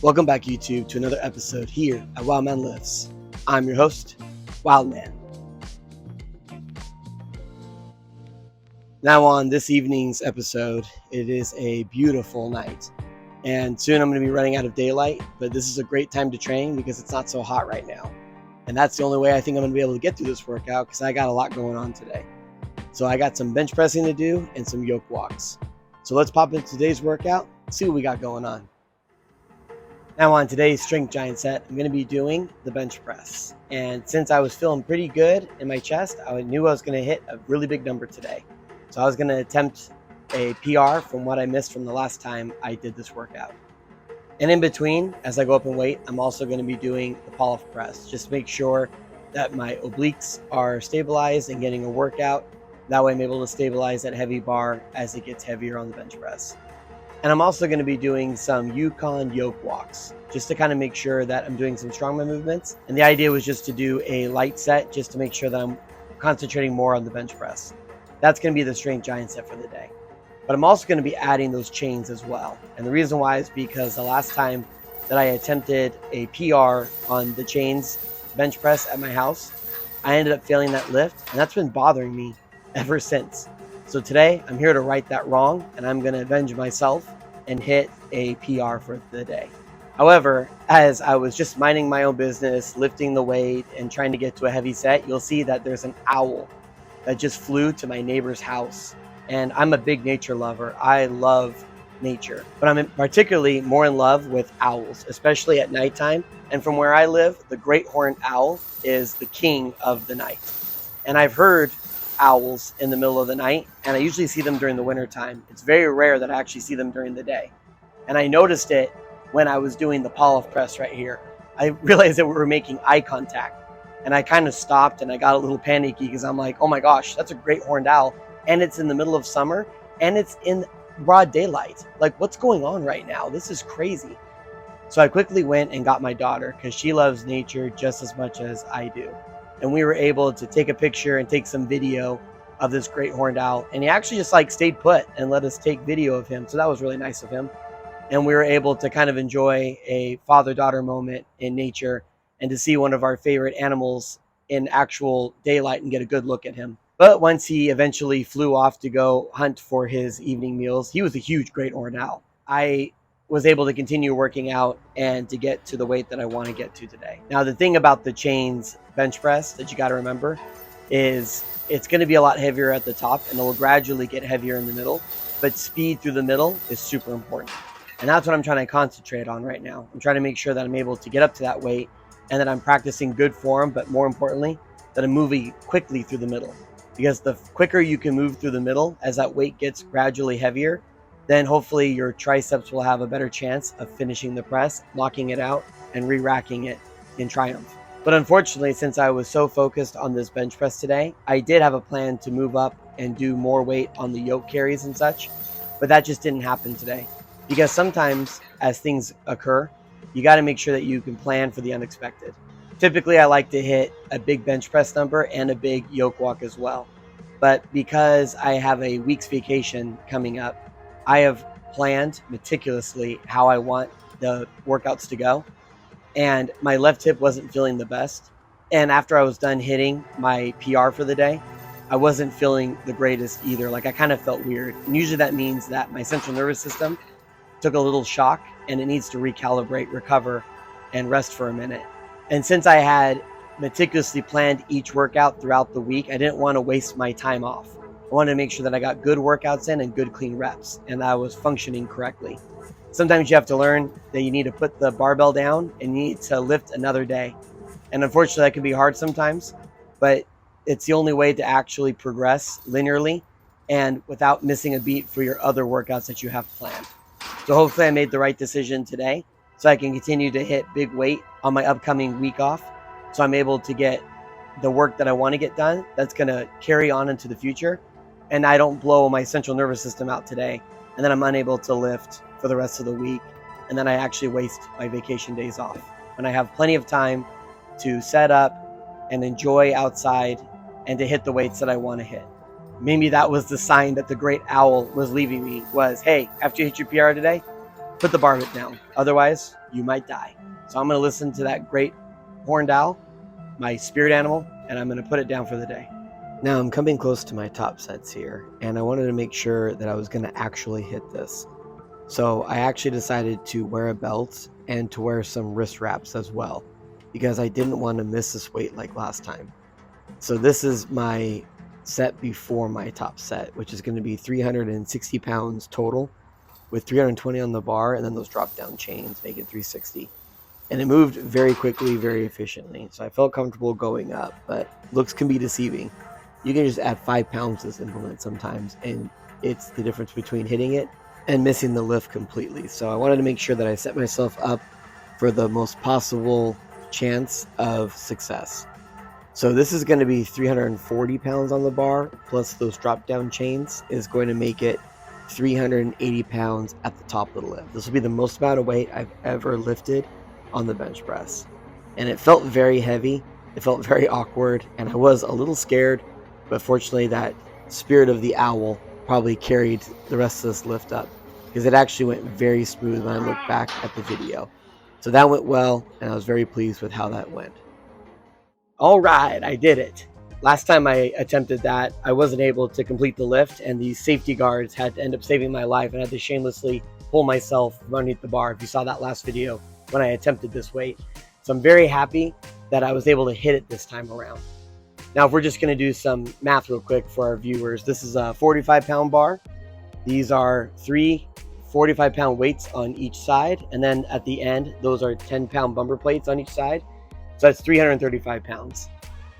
Welcome back, YouTube, to another episode here at WILDMAN Lives. I'm your host, WILDMAN. Now on this evening's episode, it is a beautiful night. And soon I'm going to be running out of daylight, but this is a great time to train because it's not so hot right now. And that's the only way I think I'm going to be able to get through this workout because I got a lot going on today. So I got some bench pressing to do and some yoke walks. So let's pop into today's workout, see what we got going on. Now on today's strength giant set, I'm going to be doing the bench press. And since I was feeling pretty good in my chest, I knew I was going to hit a really big number today. So I was going to attempt a PR from what I missed from the last time I did this workout. And in between, as I go up in weight, I'm also going to be doing the pull-off press, just to make sure that my obliques are stabilized and getting a workout. That way I'm able to stabilize that heavy bar as it gets heavier on the bench press. And I'm also going to be doing some Yukon yoke walks, just to kind of make sure that I'm doing some strongman movements. And the idea was just to do a light set, just to make sure that I'm concentrating more on the bench press. That's going to be the strength giant set for the day. But I'm also going to be adding those chains as well. And the reason why is because the last time that I attempted a PR on the chains bench press at my house, I ended up failing that lift, and that's been bothering me ever since. So today, I'm here to right that wrong, and I'm going to avenge myself and hit a PR for the day. However, as I was just minding my own business, lifting the weight, and trying to get to a heavy set, you'll see that there's an owl that just flew to my neighbor's house. And I'm a big nature lover. I love nature, but I'm particularly more in love with owls, especially at nighttime. And from where I live, the great horned owl is the king of the night. And I've heard owls in the middle of the night, and I usually see them during the winter time. It's very rare that I actually see them during the day. And I noticed it when I was doing the pull-off press right here. I realized that we were making eye contact, and I kind of stopped and I got a little panicky because I'm like, oh my gosh, that's a great horned owl, and it's in the middle of summer and it's in broad daylight. Like, what's going on right now? This is crazy. So I quickly went and got my daughter because she loves nature just as much as I do. And we were able to take a picture and take some video of this great horned owl. And he actually just stayed put and let us take video of him. So that was really nice of him. And we were able to kind of enjoy a father-daughter moment in nature and to see one of our favorite animals in actual daylight and get a good look at him. But once he eventually flew off to go hunt for his evening meals, he was a huge great horned owl. I was able to continue working out and to get to the weight that I want to get to today. Now, the thing about the chains bench press that you got to remember is it's going to be a lot heavier at the top and it will gradually get heavier in the middle, but speed through the middle is super important. And that's what I'm trying to concentrate on right now. I'm trying to make sure that I'm able to get up to that weight and that I'm practicing good form, but more importantly, that I'm moving quickly through the middle. Because the quicker you can move through the middle as that weight gets gradually heavier, then hopefully your triceps will have a better chance of finishing the press, locking it out, and re-racking it in triumph. But unfortunately, since I was so focused on this bench press today, I did have a plan to move up and do more weight on the yoke carries and such, but that just didn't happen today. Because sometimes as things occur, you got to make sure that you can plan for the unexpected. Typically, I like to hit a big bench press number and a big yoke walk as well. But because I have a week's vacation coming up, I have planned meticulously how I want the workouts to go. And my left hip wasn't feeling the best. And after I was done hitting my PR for the day, I wasn't feeling the greatest either. I kind of felt weird. And usually that means that my central nervous system took a little shock and it needs to recalibrate, recover, and rest for a minute. And since I had meticulously planned each workout throughout the week, I didn't want to waste my time off. I wanted to make sure that I got good workouts in and good clean reps, and I was functioning correctly. Sometimes you have to learn that you need to put the barbell down and you need to lift another day. And unfortunately, that can be hard sometimes, but it's the only way to actually progress linearly and without missing a beat for your other workouts that you have planned. So hopefully I made the right decision today so I can continue to hit big weight on my upcoming week off. So I'm able to get the work that I want to get done that's going to carry on into the future. And I don't blow my central nervous system out today. And then I'm unable to lift for the rest of the week. And then I actually waste my vacation days off. When I have plenty of time to set up and enjoy outside and to hit the weights that I want to hit. Maybe that was the sign that the great owl was leaving me was, hey, after you hit your PR today, put the bar down. Otherwise, you might die. So I'm going to listen to that great horned owl, my spirit animal, and I'm going to put it down for the day. Now I'm coming close to my top sets here, and I wanted to make sure that I was going to actually hit this. So I actually decided to wear a belt and to wear some wrist wraps as well, because I didn't want to miss this weight like last time. So this is my set before my top set, which is going to be 360 pounds total, with 320 on the bar, and then those drop down chains make it 360. And it moved very quickly, very efficiently. So I felt comfortable going up, but looks can be deceiving. You can just add 5 pounds to this implement sometimes, and it's the difference between hitting it and missing the lift completely. So I wanted to make sure that I set myself up for the most possible chance of success. So this is going to be 340 pounds on the bar, plus those drop down chains is going to make it 380 pounds at the top of the lift. This will be the most amount of weight I've ever lifted on the bench press. And it felt very heavy. It felt very awkward, and I was a little scared, but fortunately that spirit of the owl probably carried the rest of this lift up, because it actually went very smooth when I look back at the video. So that went well, and I was very pleased with how that went. All right, I did it. Last time I attempted that, I wasn't able to complete the lift, and these safety guards had to end up saving my life, and I had to shamelessly pull myself from underneath the bar, if you saw that last video when I attempted this weight. So I'm very happy that I was able to hit it this time around. Now, if we're just going to do some math real quick for our viewers, this is a 45-pound bar. These are 3 45-pound weights on each side, and then at the end, those are 10-pound bumper plates on each side. So that's 335 pounds.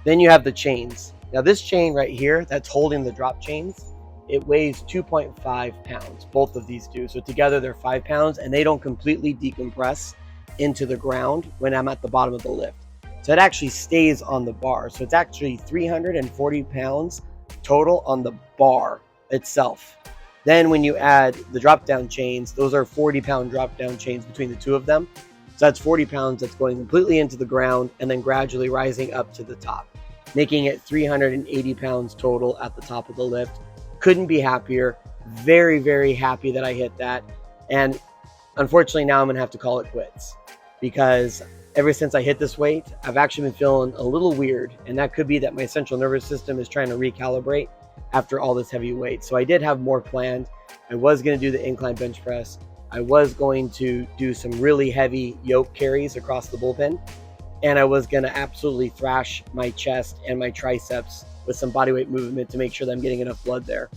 Then you have the chains. Now this chain right here that's holding the drop chains, it weighs 2.5 pounds. Both of these do. So together they're 5 pounds, and they don't completely decompress into the ground when I'm at the bottom of the lift. So it actually stays on the bar. So it's actually 340 pounds total on the bar itself. Then when you add the drop down chains, those are 40-pound drop down chains between the two of them. So that's 40 pounds that's going completely into the ground and then gradually rising up to the top, making it 380 pounds total at the top of the lift. Couldn't be happier. Very, very happy that I hit that. And unfortunately now I'm gonna have to call it quits, because ever since I hit this weight, I've actually been feeling a little weird, and that could be that my central nervous system is trying to recalibrate after all this heavy weight. So I did have more planned. I was gonna do the incline bench press. I was going to do some really heavy yoke carries across the bullpen, and I was going to absolutely thrash my chest and my triceps with some bodyweight movement to make sure that I'm getting enough blood there.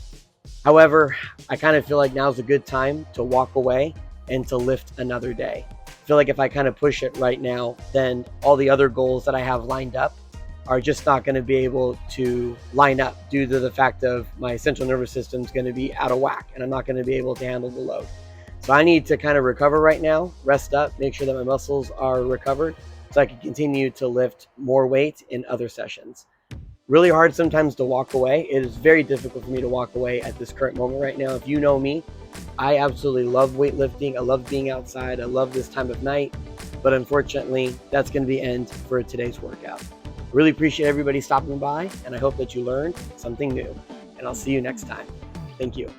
However, I kind of feel like now's a good time to walk away and to lift another day. I feel like if I kind of push it right now, then all the other goals that I have lined up are just not going to be able to line up due to the fact of my central nervous system is going to be out of whack, and I'm not going to be able to handle the load. So I need to kind of recover right now, rest up, make sure that my muscles are recovered so I can continue to lift more weight in other sessions. Really hard sometimes to walk away. It is very difficult for me to walk away at this current moment right now. If you know me, I absolutely love weightlifting. I love being outside. I love this time of night. But unfortunately, that's going to be the end for today's workout. Really appreciate everybody stopping by, and I hope that you learned something new. And I'll see you next time. Thank you.